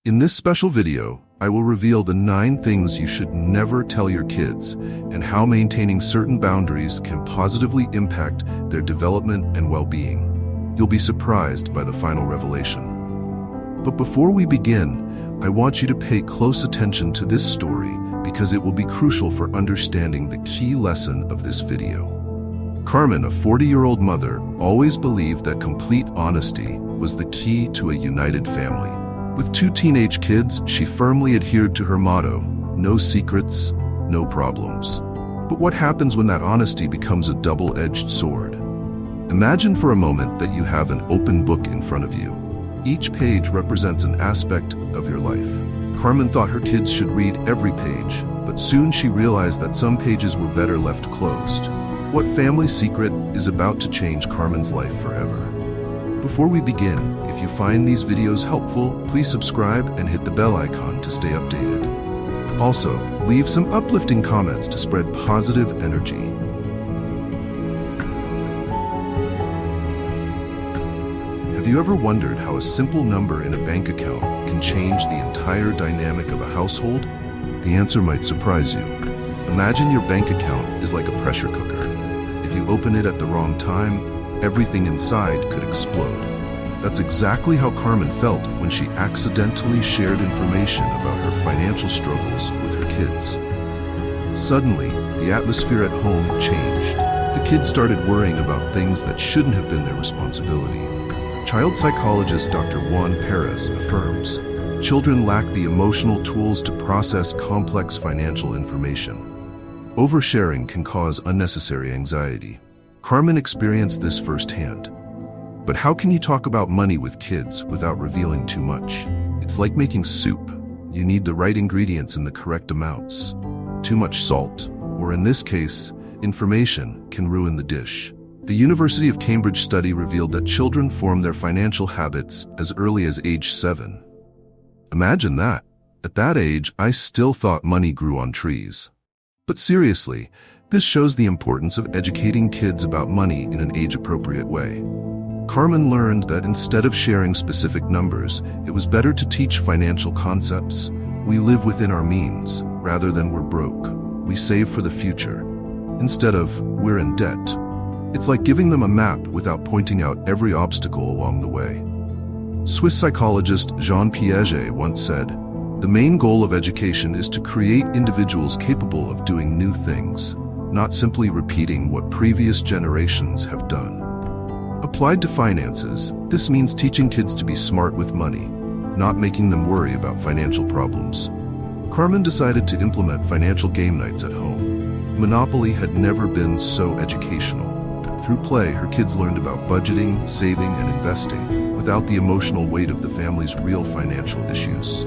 In this special video, I will reveal the 9 things you should never tell your kids and how maintaining certain boundaries can positively impact their development and well-being. You'll be surprised by the final revelation. But before we begin, I want you to pay close attention to this story because it will be crucial for understanding the key lesson of this video. Carmen, a 40-year-old mother, always believed that complete honesty was the key to a united family. With 2 teenage kids, she firmly adhered to her motto, no secrets, no problems. But what happens when that honesty becomes a double-edged sword? Imagine for a moment that you have an open book in front of you. Each page represents an aspect of your life. Carmen thought her kids should read every page, but soon she realized that some pages were better left closed. What family secret is about to change Carmen's life forever? Before we begin, if you find these videos helpful, please subscribe and hit the bell icon to stay updated. Also, leave some uplifting comments to spread positive energy. Have you ever wondered how a simple number in a bank account can change the entire dynamic of a household? The answer might surprise you. Imagine your bank account is like a pressure cooker. If you open it at the wrong time, everything inside could explode. That's exactly how Carmen felt when she accidentally shared information about her financial struggles with her kids. Suddenly, the atmosphere at home changed. The kids started worrying about things that shouldn't have been their responsibility. Child psychologist Dr. Juan Perez affirms, children lack the emotional tools to process complex financial information. Oversharing can cause unnecessary anxiety. Carmen experienced this firsthand. But how can you talk about money with kids without revealing too much? It's like making soup. You need the right ingredients in the correct amounts. Too much salt, or in this case, information, can ruin the dish. The University of Cambridge study revealed that children form their financial habits as early as age 7. Imagine that. At that age, I still thought money grew on trees. But seriously, this shows the importance of educating kids about money in an age-appropriate way. Carmen learned that instead of sharing specific numbers, it was better to teach financial concepts. We live within our means, rather than we're broke. We save for the future, instead of we're in debt. It's like giving them a map without pointing out every obstacle along the way. Swiss psychologist Jean Piaget once said, "The main goal of education is to create individuals capable of doing new things, not simply repeating what previous generations have done." Applied to finances, this means teaching kids to be smart with money, not making them worry about financial problems. Carmen decided to implement financial game nights at home. Monopoly had never been so educational. Through play, her kids learned about budgeting, saving, and investing without the emotional weight of the family's real financial issues.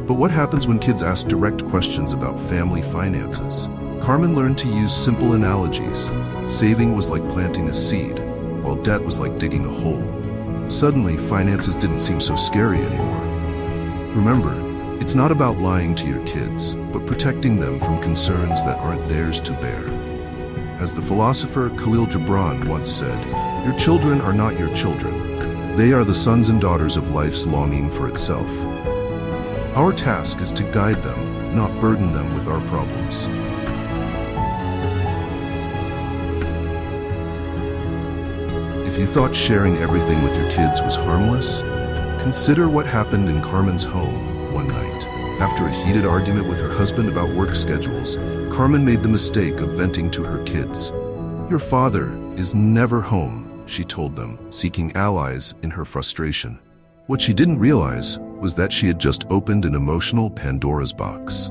But what happens when kids ask direct questions about family finances? Carmen learned to use simple analogies. Saving was like planting a seed, while debt was like digging a hole. Suddenly, finances didn't seem so scary anymore. Remember, it's not about lying to your kids, but protecting them from concerns that aren't theirs to bear. As the philosopher Khalil Gibran once said, "Your children are not your children. They are the sons and daughters of life's longing for itself." Our task is to guide them, not burden them with our problems. If you thought sharing everything with your kids was harmless, consider what happened in Carmen's home one night. After a heated argument with her husband about work schedules, Carmen made the mistake of venting to her kids. "Your father is never home," she told them, seeking allies in her frustration. What she didn't realize was that she had just opened an emotional Pandora's box.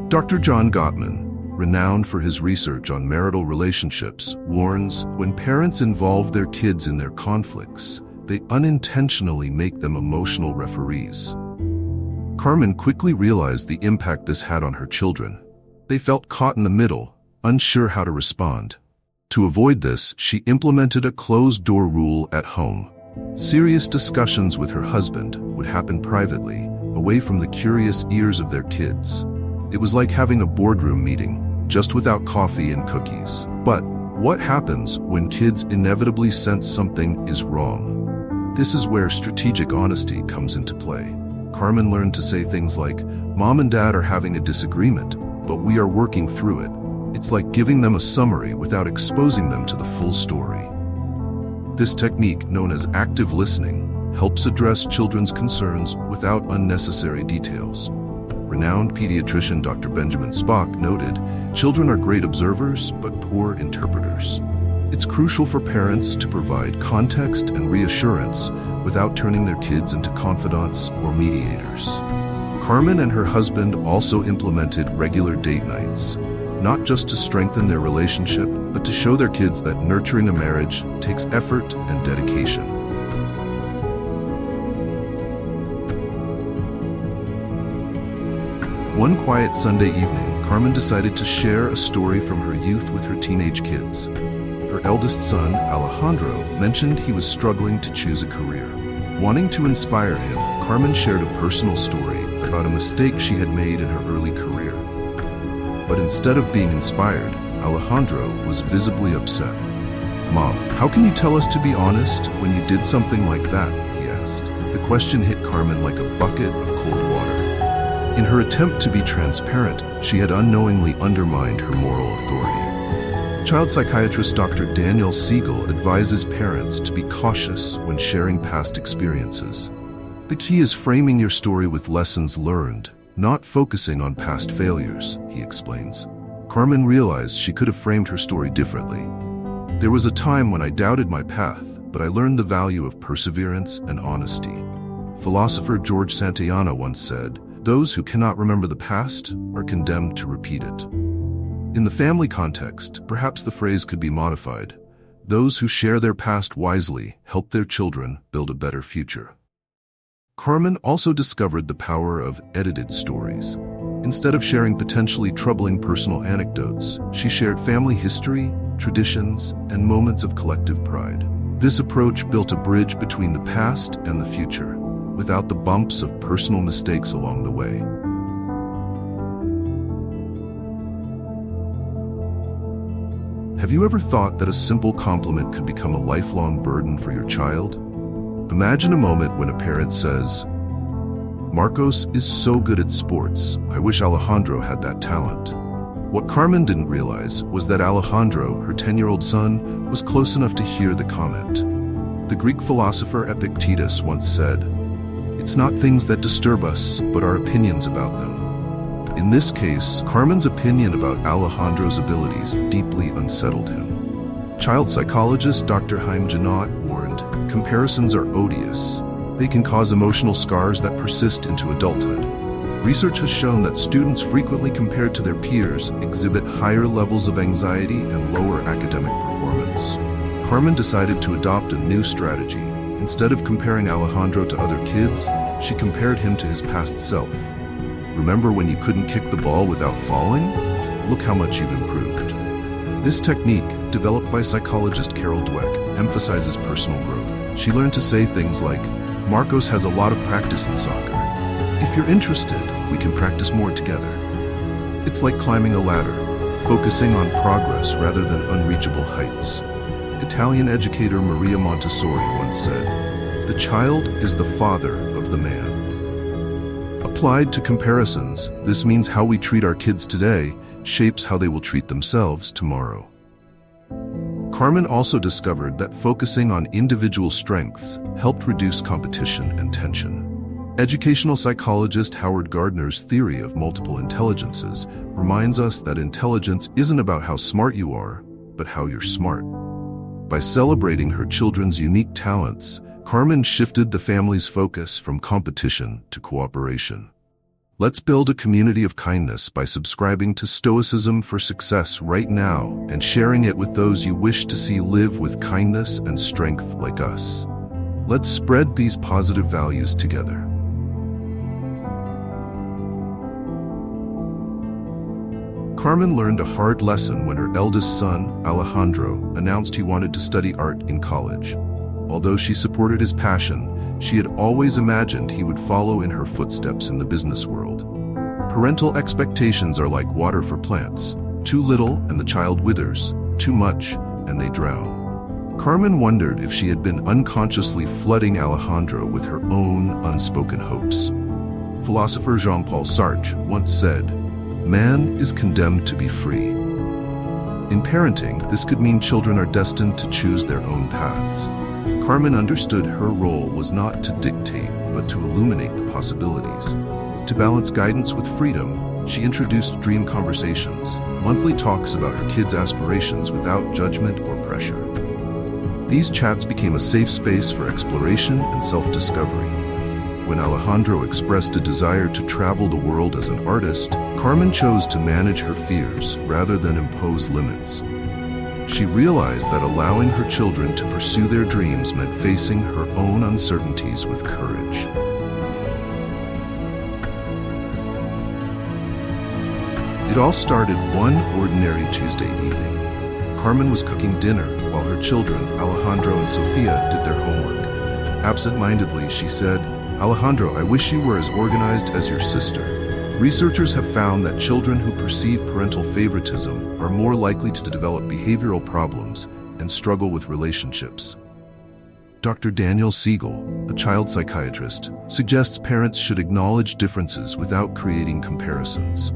Dr. John Gottman, renowned for his research on marital relationships, warns when parents involve their kids in their conflicts, they unintentionally make them emotional referees. Carmen quickly realized the impact this had on her children. They felt caught in the middle, unsure how to respond. To avoid this, she implemented a closed-door rule at home. Serious discussions with her husband would happen privately, away from the curious ears of their kids. It was like having a boardroom meeting, just without coffee and cookies. But what happens when kids inevitably sense something is wrong? This is where strategic honesty comes into play. Carmen learned to say things like, "Mom and Dad are having a disagreement, but we are working through it." It's like giving them a summary without exposing them to the full story. This technique, known as active listening, helps address children's concerns without unnecessary details. Renowned pediatrician Dr. Benjamin Spock noted, "Children are great observers, but poor interpreters." It's crucial for parents to provide context and reassurance without turning their kids into confidants or mediators. Carmen and her husband also implemented regular date nights, not just to strengthen their relationship, but to show their kids that nurturing a marriage takes effort and dedication. One quiet Sunday evening, Carmen decided to share a story from her youth with her teenage kids. Her eldest son, Alejandro, mentioned he was struggling to choose a career. Wanting to inspire him, Carmen shared a personal story about a mistake she had made in her early career. But instead of being inspired, Alejandro was visibly upset. "Mom, how can you tell us to be honest when you did something like that?" he asked. The question hit Carmen like a bucket of cold water. In her attempt to be transparent, she had unknowingly undermined her moral authority. Child psychiatrist Dr. Daniel Siegel advises parents to be cautious when sharing past experiences. The key is framing your story with lessons learned, not focusing on past failures, he explains. Carmen realized she could have framed her story differently. "There was a time when I doubted my path, but I learned the value of perseverance and honesty." Philosopher George Santayana once said, "Those who cannot remember the past are condemned to repeat it." In the family context, perhaps the phrase could be modified. Those who share their past wisely help their children build a better future. Carmen also discovered the power of edited stories. Instead of sharing potentially troubling personal anecdotes, she shared family history, traditions, and moments of collective pride. This approach built a bridge between the past and the future, without the bumps of personal mistakes along the way. Have you ever thought that a simple compliment could become a lifelong burden for your child? Imagine a moment when a parent says, "Marcos is so good at sports. I wish Alejandro had that talent." What Carmen didn't realize was that Alejandro, her 10-year-old son, was close enough to hear the comment. The Greek philosopher Epictetus once said, "It's not things that disturb us, but our opinions about them." In this case, Carmen's opinion about Alejandro's abilities deeply unsettled him. Child psychologist Dr. Haim Janot warned, "Comparisons are odious. They can cause emotional scars that persist into adulthood." Research has shown that students frequently compared to their peers exhibit higher levels of anxiety and lower academic performance. Carmen decided to adopt a new strategy. Instead of comparing Alejandro to other kids, she compared him to his past self. "Remember when you couldn't kick the ball without falling? Look how much you've improved." This technique, developed by psychologist Carol Dweck, emphasizes personal growth. She learned to say things like, "Marcos has a lot of practice in soccer. If you're interested, we can practice more together." It's like climbing a ladder, focusing on progress rather than unreachable heights. Italian educator Maria Montessori once said, "The child is the father of the man." Applied to comparisons, this means how we treat our kids today shapes how they will treat themselves tomorrow. Carmen also discovered that focusing on individual strengths helped reduce competition and tension. Educational psychologist Howard Gardner's theory of multiple intelligences reminds us that intelligence isn't about how smart you are, but how you're smart. By celebrating her children's unique talents, Carmen shifted the family's focus from competition to cooperation. Let's build a community of kindness by subscribing to Stoicism for Success right now and sharing it with those you wish to see live with kindness and strength like us. Let's spread these positive values together. Carmen learned a hard lesson when her eldest son, Alejandro, announced he wanted to study art in college. Although she supported his passion, she had always imagined he would follow in her footsteps in the business world. Parental expectations are like water for plants. Too little and the child withers, too much and they drown. Carmen wondered if she had been unconsciously flooding Alejandro with her own unspoken hopes. Philosopher Jean-Paul Sartre once said, "Man is condemned to be free." In parenting, this could mean children are destined to choose their own paths. Carmen understood her role was not to dictate, but to illuminate the possibilities. To balance guidance with freedom, she introduced dream conversations, monthly talks about her kids' aspirations without judgment or pressure. These chats became a safe space for exploration and self-discovery. When Alejandro expressed a desire to travel the world as an artist, Carmen chose to manage her fears rather than impose limits. She realized that allowing her children to pursue their dreams meant facing her own uncertainties with courage. It all started one ordinary Tuesday evening. Carmen was cooking dinner while her children, Alejandro and Sofia, did their homework. Absent-mindedly, she said, "Alejandro, I wish you were as organized as your sister." Researchers have found that children who perceive parental favoritism are more likely to develop behavioral problems and struggle with relationships. Dr. Daniel Siegel, a child psychiatrist, suggests parents should acknowledge differences without creating comparisons.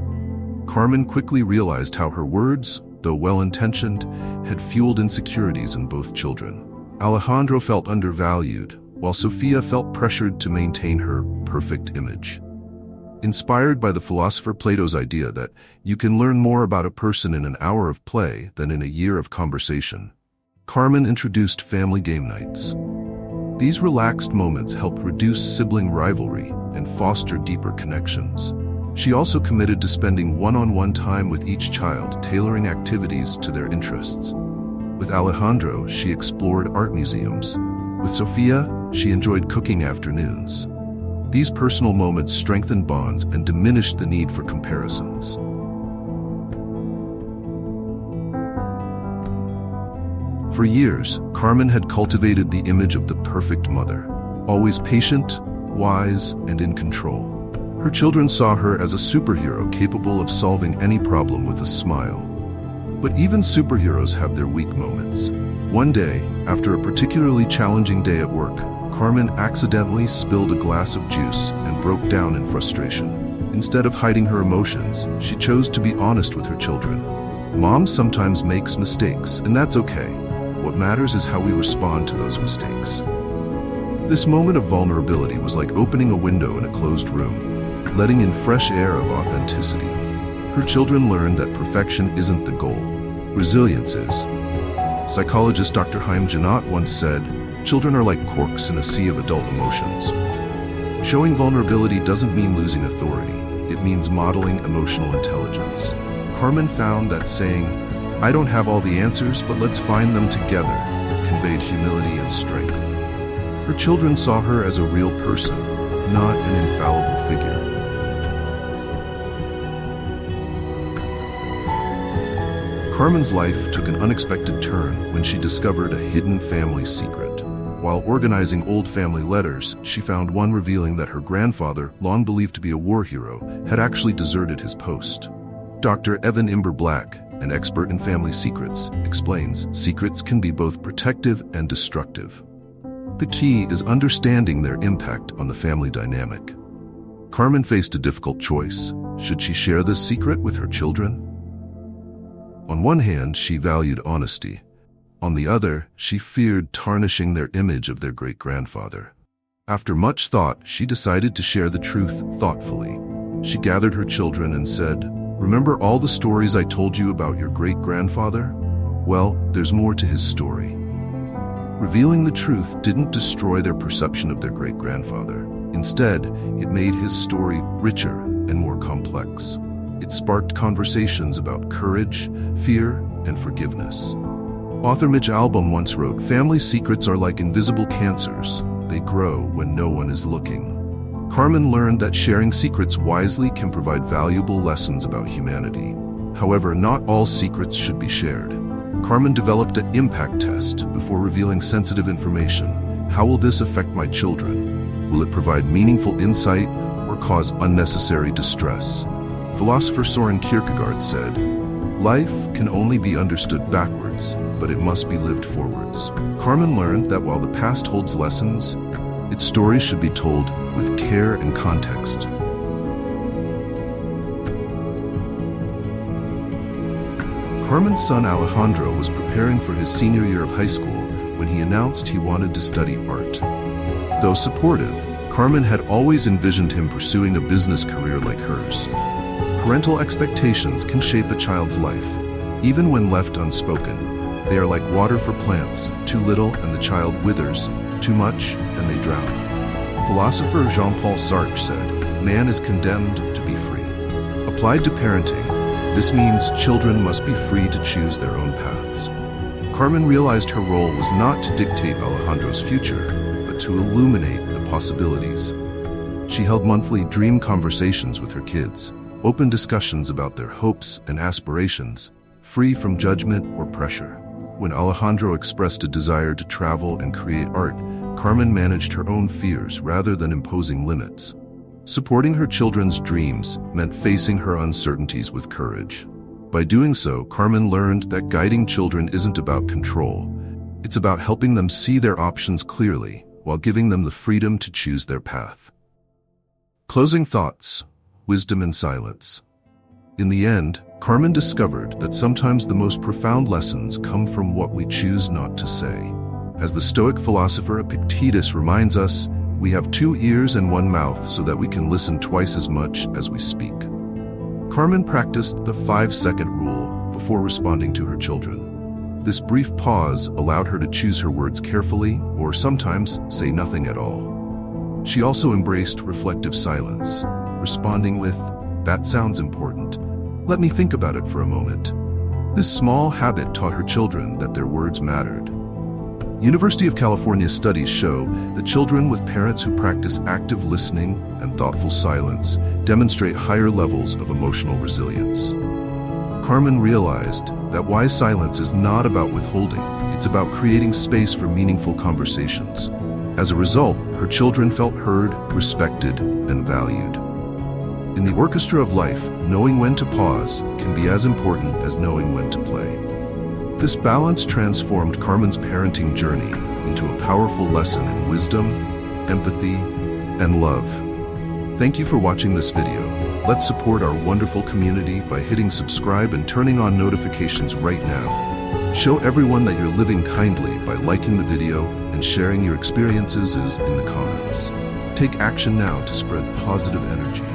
Carmen quickly realized how her words, though well-intentioned, had fueled insecurities in both children. Alejandro felt undervalued, while Sofia felt pressured to maintain her perfect image. Inspired by the philosopher Plato's idea that you can learn more about a person in an hour of play than in a year of conversation, Carmen introduced family game nights. These relaxed moments help reduce sibling rivalry and foster deeper connections. She also committed to spending one-on-one time with each child, tailoring activities to their interests. With Alejandro, she explored art museums. With Sofia, she enjoyed cooking afternoons. These personal moments strengthened bonds and diminished the need for comparisons. For years, Carmen had cultivated the image of the perfect mother, always patient, wise, and in control. Her children saw her as a superhero capable of solving any problem with a smile. But even superheroes have their weak moments. One day, after a particularly challenging day at work, Carmen accidentally spilled a glass of juice and broke down in frustration. Instead of hiding her emotions, she chose to be honest with her children. Mom sometimes makes mistakes, and that's okay. What matters is how we respond to those mistakes. This moment of vulnerability was like opening a window in a closed room, letting in fresh air of authenticity. Her children learned that perfection isn't the goal. Resilience is. Psychologist Dr. Haim Janat once said, "Children are like corks in a sea of adult emotions." Showing vulnerability doesn't mean losing authority. It means modeling emotional intelligence. Carmen found that saying, "I don't have all the answers, but let's find them together," conveyed humility and strength. Her children saw her as a real person, not an infallible figure. Carmen's life took an unexpected turn when she discovered a hidden family secret. While organizing old family letters, she found one revealing that her grandfather, long believed to be a war hero, had actually deserted his post. Dr. Evan Imber Black, an expert in family secrets, explains secrets can be both protective and destructive. The key is understanding their impact on the family dynamic. Carmen faced a difficult choice. Should she share this secret with her children? On one hand, she valued honesty. On the other, she feared tarnishing their image of their great-grandfather. After much thought, she decided to share the truth thoughtfully. She gathered her children and said, "Remember all the stories I told you about your great-grandfather? Well, there's more to his story." Revealing the truth didn't destroy their perception of their great-grandfather. Instead, it made his story richer and more complex. It sparked conversations about courage, fear, and forgiveness. Author Mitch Albom once wrote, "Family secrets are like invisible cancers. They grow when no one is looking." Carmen learned that sharing secrets wisely can provide valuable lessons about humanity. However, not all secrets should be shared. Carmen developed an impact test before revealing sensitive information. How will this affect my children? Will it provide meaningful insight or cause unnecessary distress? Philosopher Soren Kierkegaard said, "Life can only be understood backwards, but it must be lived forwards." Carmen learned that while the past holds lessons, its stories should be told with care and context. Carmen's son Alejandro was preparing for his senior year of high school when he announced he wanted to study art. Though supportive, Carmen had always envisioned him pursuing a business career like hers. Parental expectations can shape a child's life. Even when left unspoken, they are like water for plants: too little and the child withers, too much and they drown. Philosopher Jean-Paul Sartre said, "Man is condemned to be free." Applied to parenting, this means children must be free to choose their own paths. Carmen realized her role was not to dictate Alejandro's future, but to illuminate the possibilities. She held monthly dream conversations with her kids, open discussions about their hopes and aspirations, free from judgment or pressure. When Alejandro expressed a desire to travel and create art, Carmen managed her own fears rather than imposing limits. Supporting her children's dreams meant facing her uncertainties with courage. By doing so, Carmen learned that guiding children isn't about control. It's about helping them see their options clearly while giving them the freedom to choose their path. Closing thoughts: wisdom in silence. In the end, Carmen discovered that sometimes the most profound lessons come from what we choose not to say. As the Stoic philosopher Epictetus reminds us, we have 2 ears and 1 mouth so that we can listen twice as much as we speak. Carmen practiced the 5-second rule before responding to her children. This brief pause allowed her to choose her words carefully, or sometimes say nothing at all. She also embraced reflective silence, responding with, "That sounds important. Let me think about it for a moment." This small habit taught her children that their words mattered. University of California studies show that children with parents who practice active listening and thoughtful silence demonstrate higher levels of emotional resilience. Carmen realized that wise silence is not about withholding, it's about creating space for meaningful conversations. As a result, her children felt heard, respected, and valued. In the orchestra of life, knowing when to pause can be as important as knowing when to play. This balance transformed Carmen's parenting journey into a powerful lesson in wisdom, empathy, and love. Thank you for watching this video. Let's support our wonderful community by hitting subscribe and turning on notifications right now. Show everyone that you're living kindly by liking the video and sharing your experiences in the comments. Take action now to spread positive energy.